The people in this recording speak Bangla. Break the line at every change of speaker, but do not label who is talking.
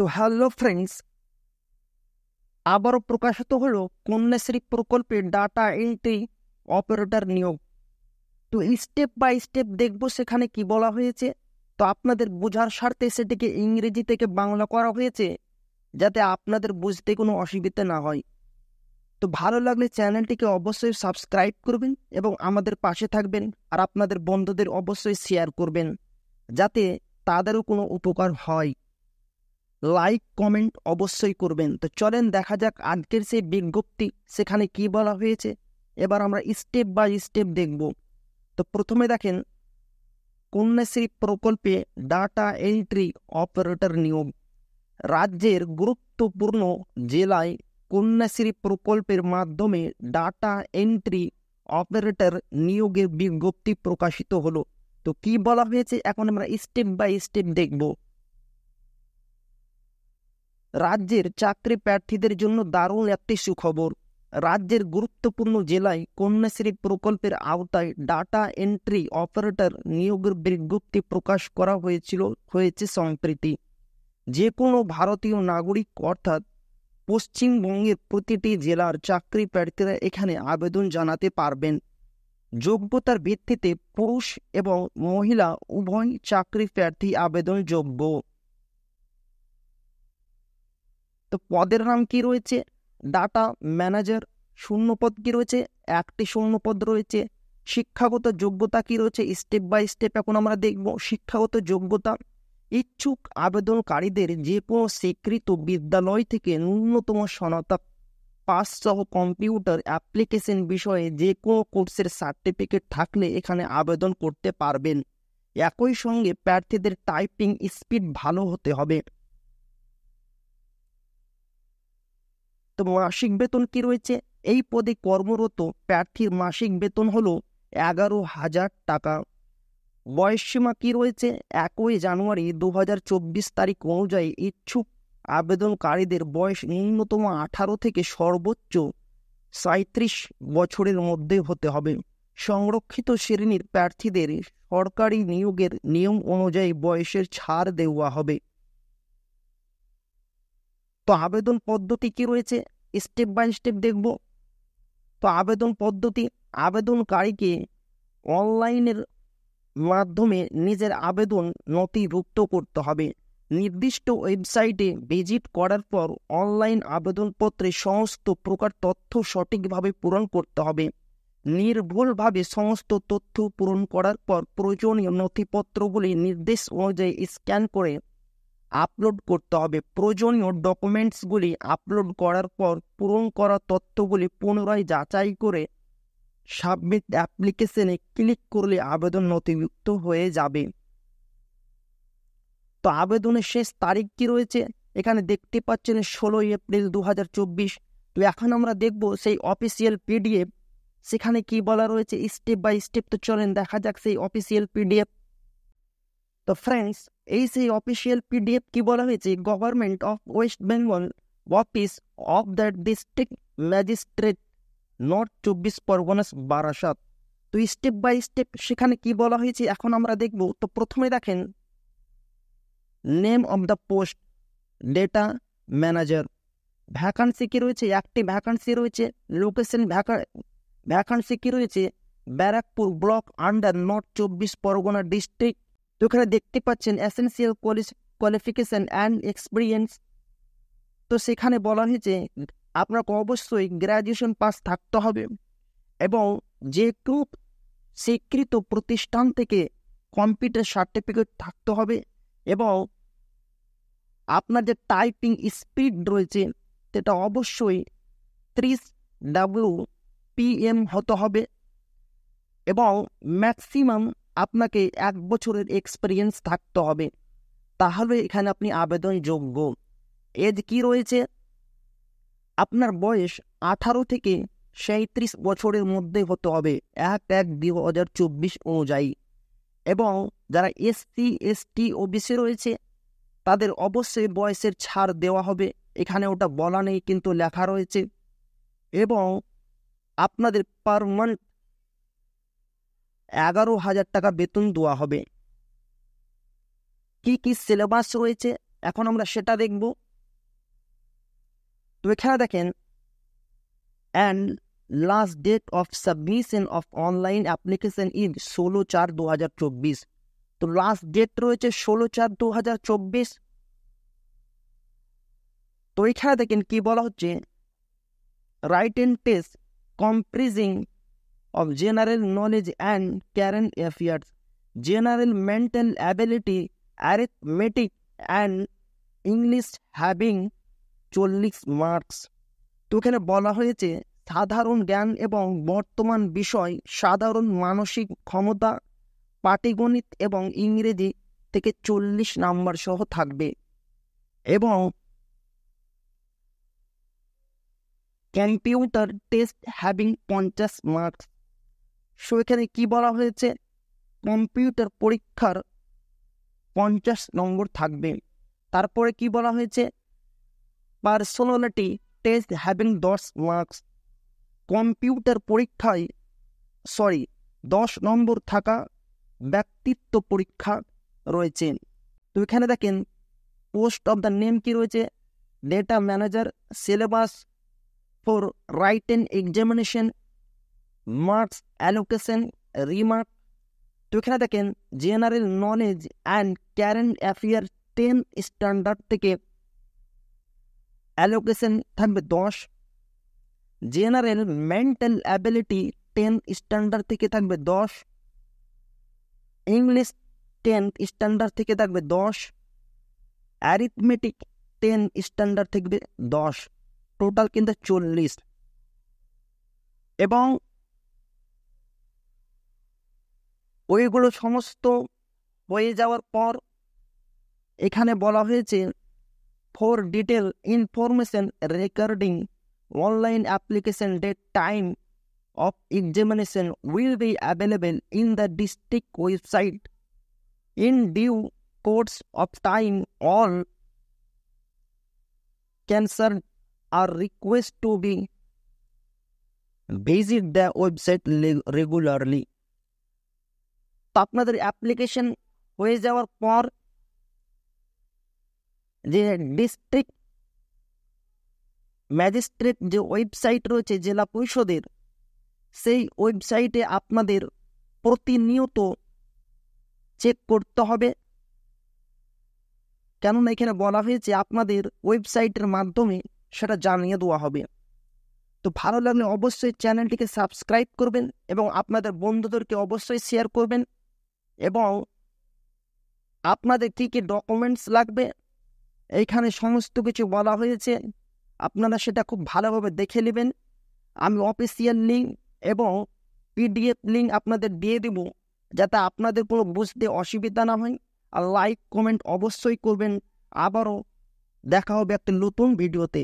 তো হ্যালো ফ্রেন্ডস, আবারও প্রকাশিত হলো কন্যাশ্রী প্রকল্পে ডাটা এন্ট্রি অপারেটর নিয়োগ। তো স্টেপ বাই স্টেপ দেখবো সেখানে কি বলা হয়েছে। তো আপনাদের বোঝার স্বার্থে সেটিকে ইংরেজি থেকে বাংলা করা হয়েছে, যাতে আপনাদের বুঝতে কোনো অসুবিধা না হয়। তো ভালো লাগলে চ্যানেলটিকে অবশ্যই সাবস্ক্রাইব করবেন এবং আমাদের পাশে থাকবেন, আর আপনাদের বন্ধুদের অবশ্যই শেয়ার করবেন, যাতে তাদেরও কোনো উপকার হয়। লাইক কমেন্ট অবশ্যই করবেন। তো চলেন দেখা যাক আজকের সেই বিজ্ঞপ্তি, সেখানে কি বলা হয়েছে। এবার আমরা স্টেপ বাই স্টেপ দেখব। তো প্রথমে দেখেন, কন্যাশ্রী প্রকল্পে ডাটা এন্ট্রি অপারেটর নিয়োগ। রাজ্যের গুরুত্বপূর্ণ জেলায় কন্যাশ্রী প্রকল্পের মাধ্যমে ডাটা এন্ট্রি অপারেটর নিয়োগের বিজ্ঞপ্তি প্রকাশিত হলো। তো কি বলা হয়েছে এখন আমরা স্টেপ বাই স্টেপ দেখব। রাজ্যের চাকরি প্রার্থীদের জন্য দারুণ একটি সুখবর। রাজ্যের গুরুত্বপূর্ণ জেলায় কন্যাশ্রী প্রকল্পের আওতায় ডাটা এন্ট্রি অপারেটর নিয়োগের বিজ্ঞপ্তি প্রকাশ করা হয়েছে সম্প্রতি। যে কোনো ভারতীয় নাগরিক অর্থাৎ পশ্চিমবঙ্গের প্রতিটি জেলার চাকরি প্রার্থীরা এখানে আবেদন জানাতে পারবেন। যোগ্যতার ভিত্তিতে পুরুষ এবং মহিলা উভয় চাকরি প্রার্থী আবেদনযোগ্য। তো পদের নাম কি রয়েছে? Data manager. শূন্যপদ কি রয়েছে? একটি শূন্যপদ রয়েছে। শিক্ষাগত যোগ্যতা কি রয়েছে? স্টেপ বাই স্টেপ এখন আমরা দেখব। শিক্ষাগত যোগ্যতা, ইচ্ছুক আবেদনকারীদের যে কোনো স্বীকৃত বিদ্যালয় থেকে ন্যূনতম সনাতক পাস সহ কম্পিউটার অ্যাপ্লিকেশন বিষয়ে যে কোনো কোর্সের সার্টিফিকেট থাকলে এখানে আবেদন করতে পারবেন। একই সঙ্গে প্রার্থীদের টাইপিং স্পিড ভালো হতে হবে। তো মাসিক বেতন কি রয়েছে? এই পদে কর্মরত প্রার্থীর মাসিক বেতন হলো 11,000 টাকা। বয়সসীমা কি রয়েছে? 1 জানুয়ারি 2024 তারিখ অনুযায়ী ইচ্ছুক আবেদনকারীদের বয়স ন্যূনতম 18 থেকে সর্বোচ্চ 37 বছরের মধ্যে হতে হবে। সংরক্ষিত শ্রেণীর প্রার্থীদের সরকারি নিয়োগের নিয়ম অনুযায়ী বয়সের ছাড় দেওয়া হবে। তো আবেদন পদ্ধতি কি রয়েছে? স্টেপ বাই স্টেপ দেখব। তো আবেদন পদ্ধতি, আবেদনকারীকে অনলাইনের মাধ্যমে নিজের আবেদন নথিভুক্ত করতে হবে। নির্দিষ্ট ওয়েবসাইটে ভিজিট করার পর অনলাইন আবেদনপত্রে সমস্ত প্রকার তথ্য সঠিকভাবে পূরণ করতে হবে। নির্ভুলভাবে সমস্ত তথ্য পূরণ করার পর প্রয়োজনীয় নথিপত্রগুলি নির্দেশ অনুযায়ী স্ক্যান করে আপলোড করতে হবে। প্রয়োজনীয় ডকুমেন্টসগুলি আপলোড করার পর পূরণ করা তথ্যগুলি পুনরায় যাচাই করে সাবমিট অ্যাপ্লিকেশনে ক্লিক করলে আবেদন নথিভুক্ত হয়ে যাবে। তো আবেদনের শেষ তারিখ কি রয়েছে? এখানে দেখতে পাচ্ছেন 16 এপ্রিল 2024। তো এখন আমরা দেখব সেই অফিসিয়াল পিডিএফ, সেখানে কি বলা রয়েছে স্টেপ বাই স্টেপ। তো চলেন দেখা যাক সেই অফিসিয়াল পিডিএফ। তো ফ্রেন্ডস, এই সেই অফিসিয়াল পিডিএফ কি বলা হয়েছে? Government of West Bengal, office of the district magistrate, north 24 Parganas, Barasat. তো স্টেপ বাই স্টেপ সেখানে কি বলা হয়েছে এখন আমরা দেখব। তো প্রথমে দেখেন, name of the post data manager. Vacancy কি রয়েছে? একটি ভ্যাকান্সি রয়েছে। লোকেশন ভ্যাকান্সি কি রয়েছে? Barrackpore block under north 24 Pargana district. তো এখানে দেখতে পাচ্ছেন এসেন্সিয়াল কোয়ালিফিকেশন অ্যান্ড এক্সপিরিয়েন্স। তো সেখানে বলা হয়েছে আপনাকে অবশ্যই গ্র্যাজুয়েশন পাস থাকতে হবে এবং যে কেউ স্বীকৃত প্রতিষ্ঠান থেকে কম্পিউটার সার্টিফিকেট থাকতে হবে এবং আপনার যে টাইপিং স্পিড রয়েছে সেটা অবশ্যই 30 WPM হতে হবে এবং ম্যাক্সিমাম আপনাকে 1 বছরের এক্সপিরিয়েন্স থাকতে হবে, তাহলে এখানে আপনি আবেদনযোগ্য। এজ কি রয়েছে? আপনার বয়স 18 থেকে 37 বছরের মধ্যে হতে হবে 1/1/2024 অনুযায়ী। এবং যারা SC ST OBC রয়েছে তাদের অবশ্যই বয়সের ছাড় দেওয়া হবে। এখানে ওটা বলা নেই কিন্তু লেখা রয়েছে। এবং আপনাদের পার মান্থ 11,000 টাকা বেতন দেওয়া হবে। কি কি সিলেবাস রয়েছে? এখন আমরা সেটা দেখব। তো এখানে দেখেন and last date of submission of online application is 16/4/2024। তো লাস্ট ডেট রয়েছে 16/4/2024। তো এখানে দেখেন কি বলা হচ্ছে, written test comprising of general knowledge and current affairs, general mental ability, arithmetic and English having 40 marks। তো এখানে বলা হয়েছে সাধারণ জ্ঞান এবং বর্তমান বিষয়, সাধারণ মানসিক ক্ষমতা, পাটিগণিত এবং ইংরেজি থেকে 40 নাম্বার সহ থাকবে এবং computer test having 50 marks. So এখানে কি বলা হয়েছে, কম্পিউটার পরীক্ষার 50 নম্বর থাকবে। তারপরে কি বলা হয়েছে, personality test having 10 marks. Computer পরীক্ষায় 10 নম্বর থাকা ব্যক্তিত্ব পরীক্ষা রয়েছে। তো এখানে দেখেন পোস্ট অফ দ্য নেম কি রয়েছে, data manager, syllabus for written examination, marks allocation, remark. তো এখানে দেখেন general knowledge and current affair 10 standard থেকে অ্যালোকেশন থাকবে 10, জেনারেল মেন্টাল অ্যাবিলিটি 10 স্ট্যান্ডার্ড থেকে থাকবে 10, ইংলিশ 10 স্ট্যান্ডার্ড থেকে থাকবে 10, অ্যারিথমেটিক 10 স্ট্যান্ডার্ড থেকে 10, টোটাল কিন্তু 40। এবং ওইগুলো সমস্ত হয়ে যাওয়ার পর এখানে বলা হয়েছে for detail information recording online application date time of examination will be available in the district website in due course of time. All concerned are requested to be visit the website regularly। তো আপনাদের অ্যাপ্লিকেশন হয়ে যাওয়ার পর যে ডিস্ট্রিক্ট ম্যাজিস্ট্রেট যে ওয়েবসাইট রয়েছে জেলা পরিষদের, সেই ওয়েবসাইটে আপনাদের প্রতিনিয়ত চেক করতে হবে, কেননা এখানে বলা হয়েছে আপনাদের ওয়েবসাইটের মাধ্যমে সেটা জানিয়ে দেওয়া হবে। তো ভালো লাগলে অবশ্যই চ্যানেলটিকে সাবস্ক্রাইব করবেন এবং আপনাদের বন্ধুদেরকে অবশ্যই শেয়ার করবেন। এবং আপনাদের কী কী ডকুমেন্টস লাগবে এইখানে সমস্ত কিছু বলা হয়েছে, আপনারা সেটা খুব ভালোভাবে দেখে নেবেন। আমি অফিসিয়াল লিঙ্ক এবং PDF লিঙ্ক আপনাদের দিয়ে দেব, যাতে আপনাদের কোনো বুঝতে অসুবিধা না হয়। আর লাইক কমেন্ট অবশ্যই করবেন। আবারও দেখা হবে একটা নতুন ভিডিওতে।